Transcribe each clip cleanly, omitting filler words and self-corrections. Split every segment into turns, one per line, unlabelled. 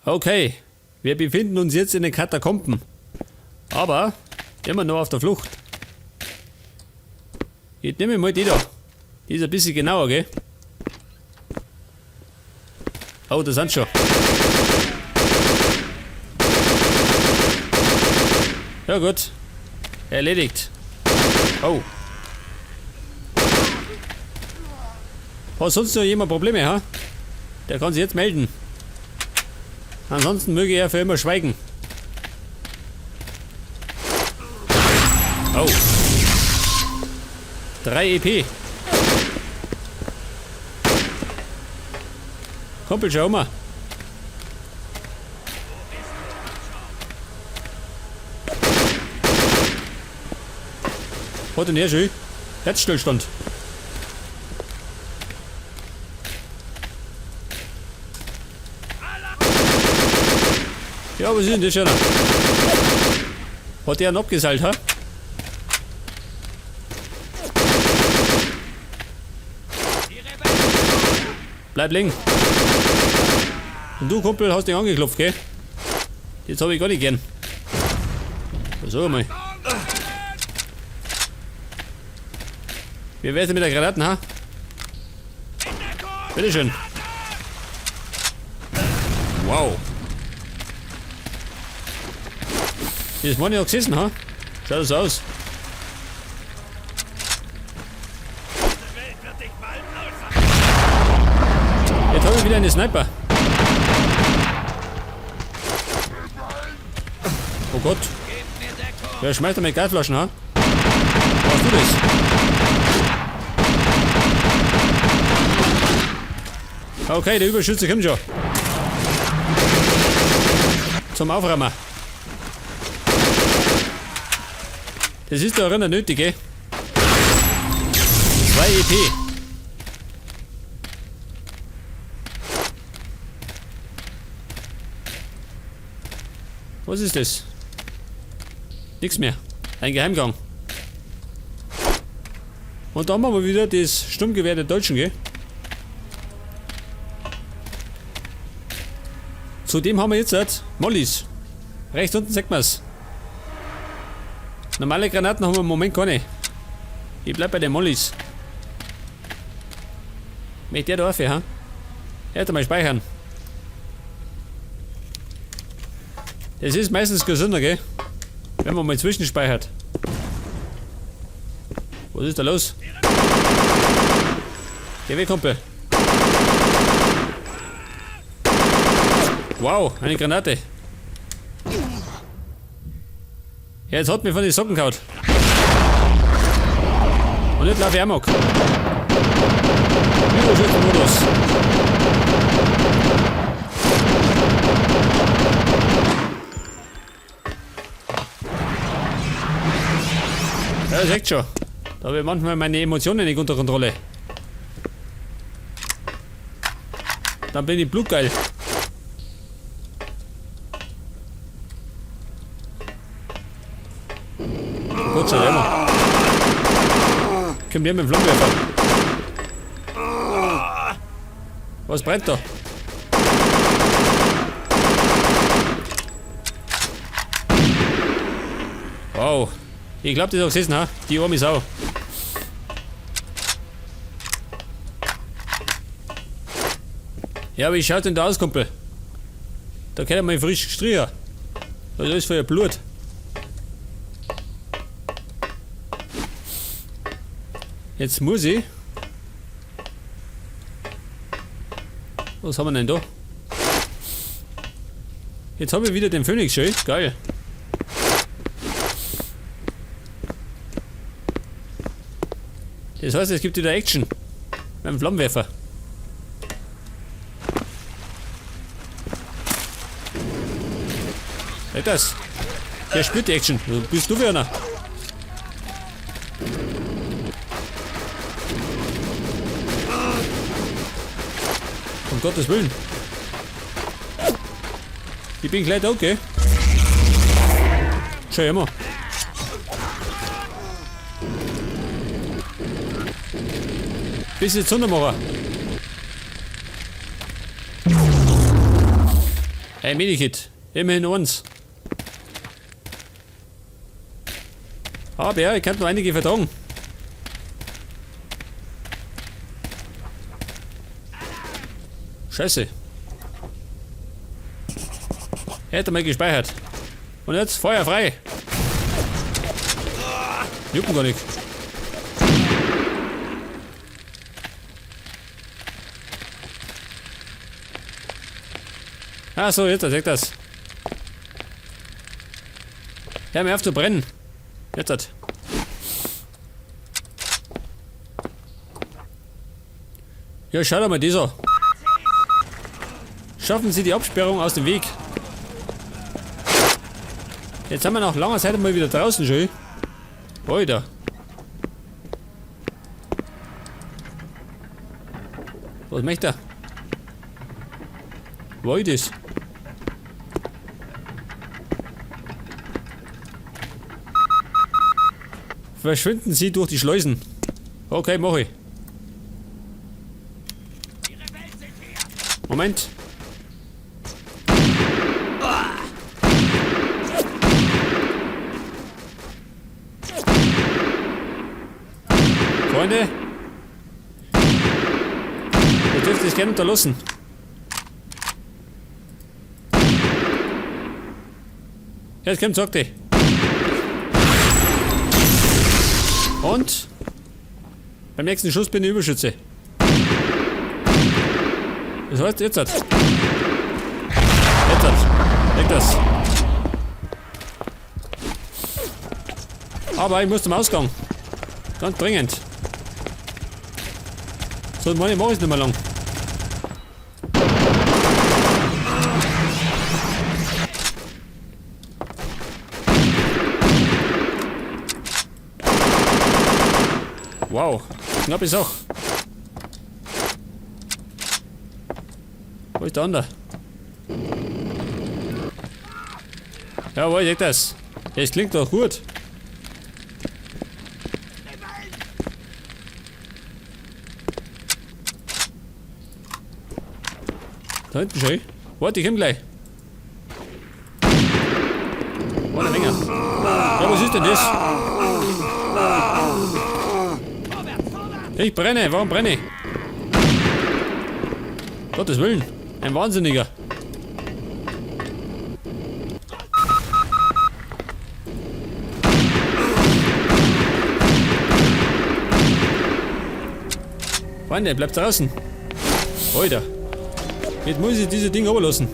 Okay, wir befinden uns jetzt in den Katakomben. Aber immer noch auf der Flucht. Jetzt nehme ich mal die da. Die ist ein bisschen genauer, gell? Oh, da sind schon. Ja gut. Erledigt. Oh. Hat sonst noch jemand Probleme, ha? Der kann sich jetzt melden. Ansonsten möge er für immer schweigen. Oh. 3 EP. Kumpel, schau mal. Was denn her, schön? Herzstillstand. Ja, was ist denn das schon? Hat der einen abgeseilt, ha? Bleib liegen. Und du, Kumpel, hast dich angeklopft, gell? Jetzt habe ich gar nicht gern. Sag mal. Wie wär's denn mit der Granaten, ha? Bitteschön. Wow. Das war nicht gesessen, ha? Schaut das aus. Jetzt habe ich wieder eine Sniper. Oh Gott. Wer schmeißt da mit Gasflaschen, ha? Machst du das? Okay, der Überschütze kommt schon. Zum Aufräumen. Das ist da drinnen nötig, gell? 2 EP. Was ist das? Nix mehr. Ein Geheimgang. Und da haben wir wieder das Sturmgewehr der Deutschen, gell? Zudem haben wir jetzt Mollys. Rechts unten sagt man es. Normale Granaten haben wir im Moment keine. Ich bleib bei den Mollys. Möchte der da aufhören, ha? Erst einmal speichern. Das ist meistens gesünder, gell? Wenn man mal zwischenspeichert. Was ist da los? Geh weg, Kumpel. Wow, eine Granate. Ja, jetzt hat mich von den Socken gehauen. Und jetzt laufe ich amok. Überschützenmodus. Ja, das echt schon. Da habe ich manchmal meine Emotionen nicht unter Kontrolle. Dann bin ich blutgeil. Gott sei Dank. Kommt hier mit dem Flammenwerfer. Was brennt da? Wow. Ich glaub, das ist auch gesessen, ha? Die arme Sau. Ja, wie schaut denn da aus, Kumpel? Da kennt man frisch gestrichen. Was ist das für ein Blut? Jetzt muss ich. Was haben wir denn da? Jetzt habe ich wieder den Phoenix, schön. Geil. Das heißt, es gibt wieder Action. Mit dem Flammenwerfer. Nicht das. Der spürt die Action. Bist du für einer? Um Gottes Willen. Ich bin gleich da, okay? Schau her mal. Bis jetzt Sondermacher. Hey, Medikit. Immerhin uns. Aber ja, ich kann noch einige vertragen. Scheiße. Hätte mal gespeichert. Und jetzt Feuer frei. Jucken gar nicht. Ah so, jetzt sagt das. Hör mir auf zu brennen. Jetzt hat. Ja, schau doch mal dieser. Schaffen Sie die Absperrung aus dem Weg. Jetzt haben wir nach langer Zeit mal wieder draußen schon. Alter. Was möchte er? Wo ist das? Verschwinden Sie durch die Schleusen. Okay, mach ich. Moment. Freunde. Ihr dürft es gerne unterlassen. Jetzt kommt, sagt die. Und? Beim nächsten Schuss bin ich Überschütze. Das heißt, jetzt hat. Jetzt hat. Weg das. Aber ich muss zum Ausgang. Ganz dringend. So, meine mache ich nicht mehr lang. Wow, knappe Sache. Wo ist der andere? Jawohl, ich das. Das klingt doch gut. Da hinten schon. Warte, ich komm gleich. Warte, länger. Ja, was ist denn das? Ich brenne, warum brenne ich? Gottes Willen, ein Wahnsinniger. Freunde, bleibt draußen. Alter. Jetzt muss ich diese Dinge überlassen.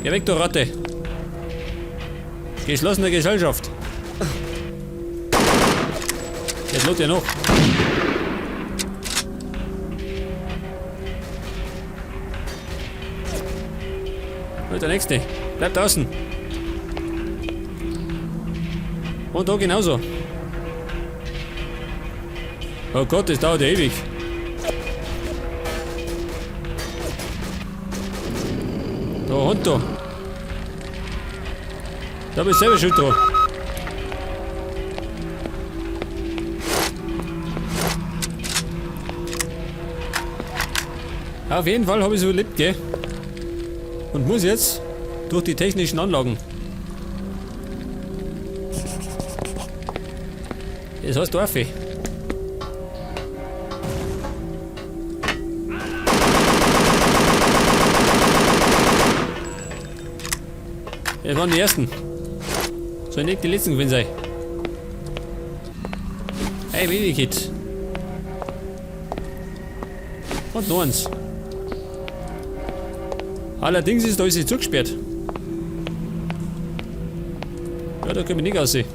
Geh weg, du Ratte. Geschlossene Gesellschaft. Jetzt lädt ja noch. Der nächste. Bleibt draußen. Und da genauso. Oh Gott, das dauert ja ewig. Da, Hund da. Da bist du selber schuld dran. Auf jeden Fall habe ich es überlebt, gell? Und muss jetzt durch die technischen Anlagen. Das heißt Dorfe. Das waren die ersten. Soll nicht die letzten gewesen sein. Hey, Medikit. Und noch eins. Allerdings ist da alles zugesperrt. Ja, da können wir nicht aussehen.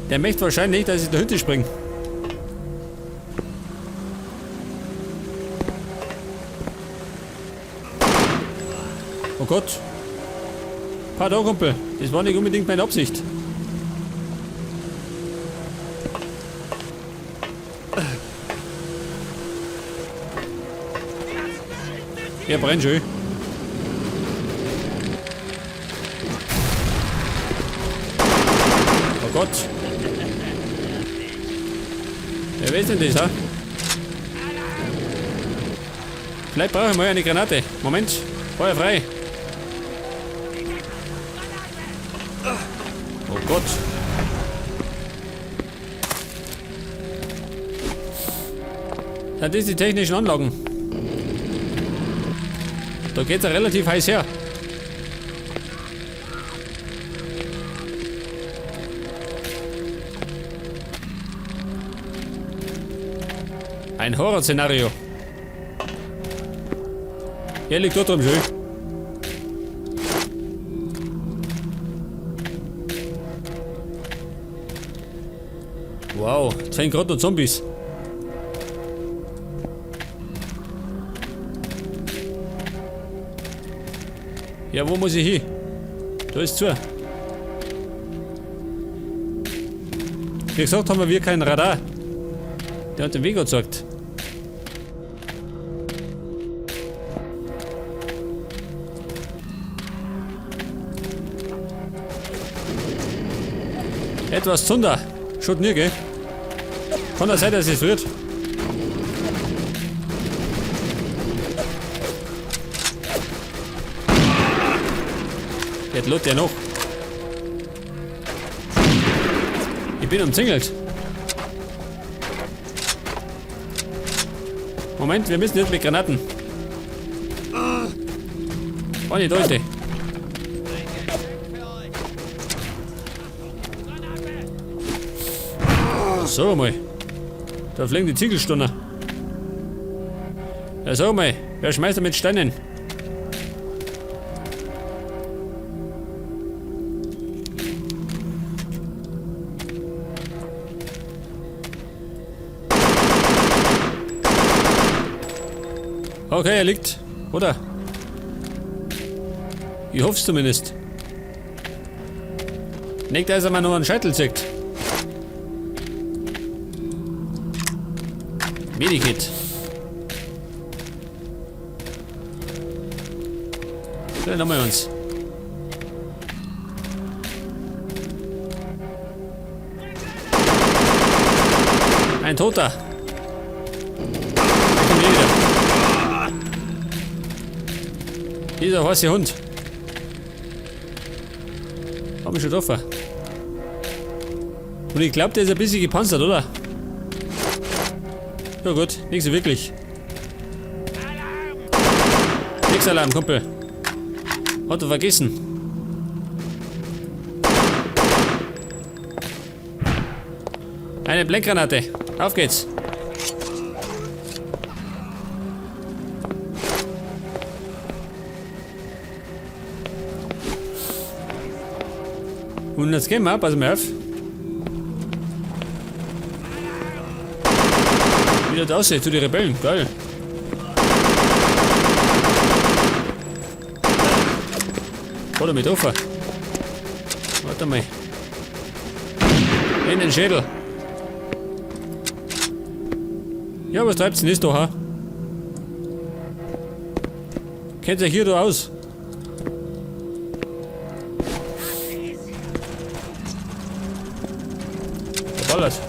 Der möchte wahrscheinlich, dass ich da hinten springe. Oh Gott. Pardon, Kumpel. Das war nicht unbedingt meine Absicht. Er brennt schon. Oh Gott. Wer weiß denn das, ha? Vielleicht brauche ich mal eine Granate. Moment. Feuer frei. Oh Gott. Das ist die technischen Anlagen. Da geht es ja relativ heiß her. Ein Horrorszenario. Hier liegt dort drum schön. Wow, 10 Grad und Zombies. Ja, wo muss ich hin? Da ist zu. Wie gesagt, haben wir keinen Radar. Der hat den Weg gezeigt. Etwas Zunder. Schaut nie, gell? Kann das sein, dass es friert? Jetzt lädt der noch. Ich bin umzingelt. Moment, wir müssen jetzt mit Granaten. Oh, die Leute. So mal. Da fliegen die Ziegelstunde. Ja, so mal. Wer schmeißt da mit Steinen? Okay, er liegt. Oder? Ich hoffe es zumindest. Nicht, dass er mal nur einen Scheitel zieht. Medikit. Dann haben wir uns. Ein Toter. Da kommt wieder. Dieser heiße Hund. Hab ich schon getroffen. Und ich glaube, der ist ein bisschen gepanzert, oder? Ja gut, nicht so wirklich. Nix Alarm, Kumpel. Hat er vergessen. Eine Blendgranate. Auf geht's. Und jetzt gehen wir, pass mal auf. Wie das aussieht, zu die Rebellen, geil. Oder mit offen. Warte mal. In den Schädel. Ja, was treibt's denn jetzt da, ha? Kennt ihr hier da aus? Der ballert.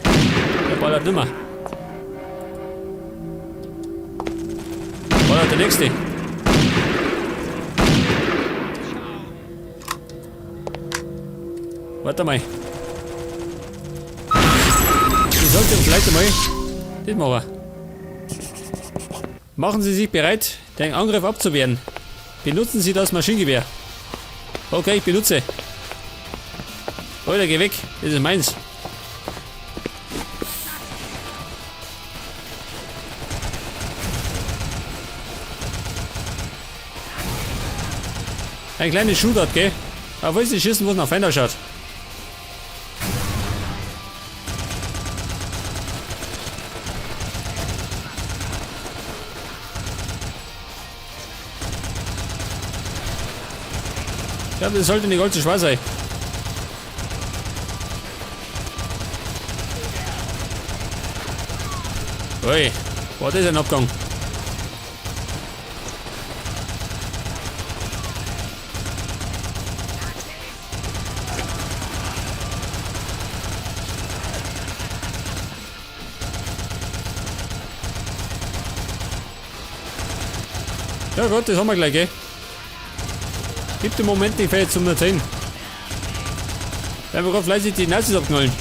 Der ballert nimmer. Ballert der nächste. Warte mal. Ich sollte vielleicht einmal das machen. Machen Sie sich bereit, den Angriff abzuwehren. Benutzen Sie das Maschinengewehr. Okay, ich benutze. Alter, geh weg. Das ist meins. Ein kleines Shootout, gell? Aber wo ist die Schießen, wo es nach Feind ausschaut? Ich glaube, das sollte nicht allzu schwer sein. Ui, war das ein Abgang? Ja gut, das haben wir gleich, gell? Gib den Moment nicht fähig zum Erzählen. Werden wir gerade fleißig die Nazis abknallen.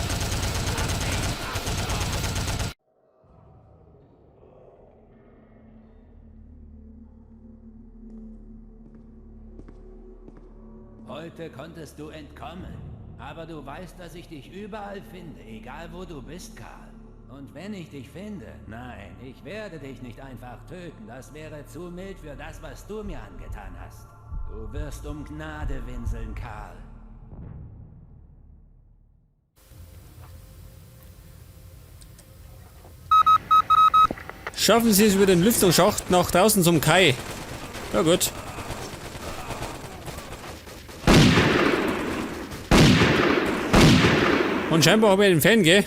Heute konntest du entkommen. Aber du weißt, dass ich dich überall finde, egal wo du bist, Karl. Und wenn ich dich finde, nein, ich werde dich nicht einfach töten. Das wäre zu mild für das, was du mir angetan hast. Du wirst um Gnade winseln, Karl.
Schaffen Sie es über den Lüftungsschacht nach draußen zum Kai. Ja gut. Und scheinbar habe ich einen Fan, gell?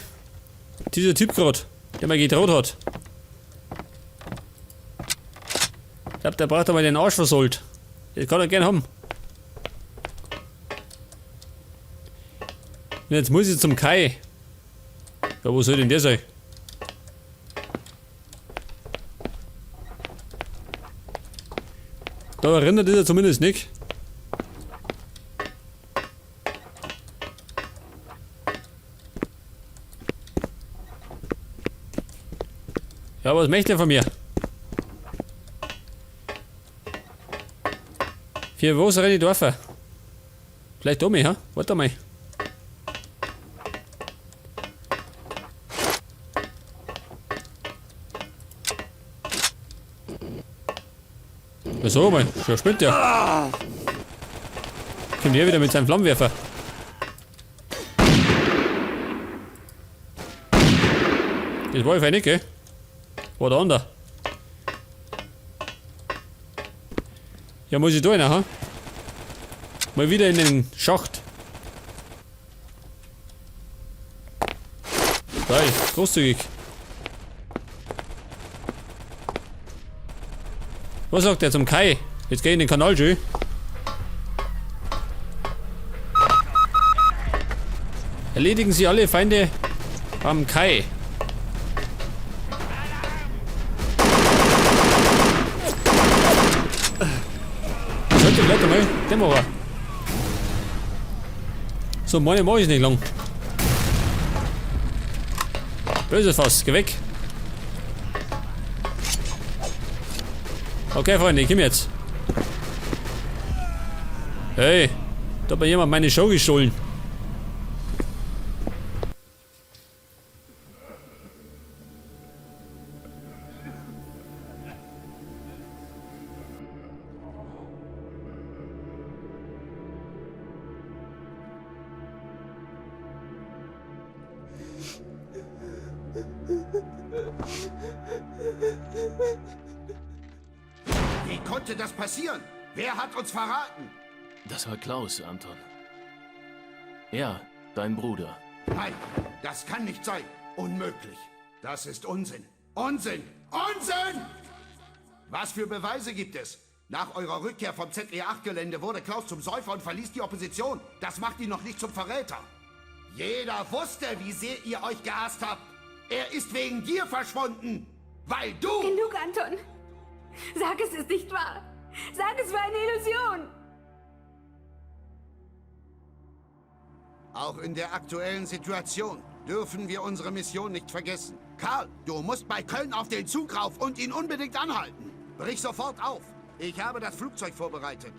Dieser Typ gerade, der mir gedroht hat. Ich glaube, der braucht aber den Arsch versohlt. Das kann er gern haben. Und jetzt muss ich zum Kai. Ja, wo soll denn der sein? Da erinnert er zumindest nicht. Ja, was möchte er von mir? Für wo sind die Dörfer? Vielleicht um mich, ha? Warte mal. So mal, schon spinnt der. Kommt der wieder mit seinem Flammenwerfer. Das war ich nicht, gell? War der andere. Ja, muss ich da rein, ha? Mal wieder in den Schacht. Geil, großzügig. Was sagt der zum Kai? Jetzt geh in den Kanal, schön. Erledigen Sie alle Feinde am Kai. Sollte bleibt mal, Dämmerer. So, meine mache ich nicht lang. Böses Fass, geh weg. Okay, Freunde, ich komm jetzt. Hey, da hat mir jemand meine Show gestohlen.
Wie konnte das passieren? Wer hat uns verraten?
Das war Klaus, Anton. Ja, dein Bruder.
Nein, das kann nicht sein. Unmöglich. Das ist Unsinn. Unsinn! Unsinn! Was für Beweise gibt es? Nach eurer Rückkehr vom ZE-8-Gelände wurde Klaus zum Säufer und verließ die Opposition. Das macht ihn noch nicht zum Verräter. Jeder wusste, wie sehr ihr euch gehasst habt. Er ist wegen dir verschwunden. Weil du...
Genug, Anton. Sag, es ist nicht wahr. Sag, es war eine Illusion.
Auch in der aktuellen Situation dürfen wir unsere Mission nicht vergessen. Karl, du musst bei Köln auf den Zug rauf und ihn unbedingt anhalten. Brich sofort auf. Ich habe das Flugzeug vorbereitet.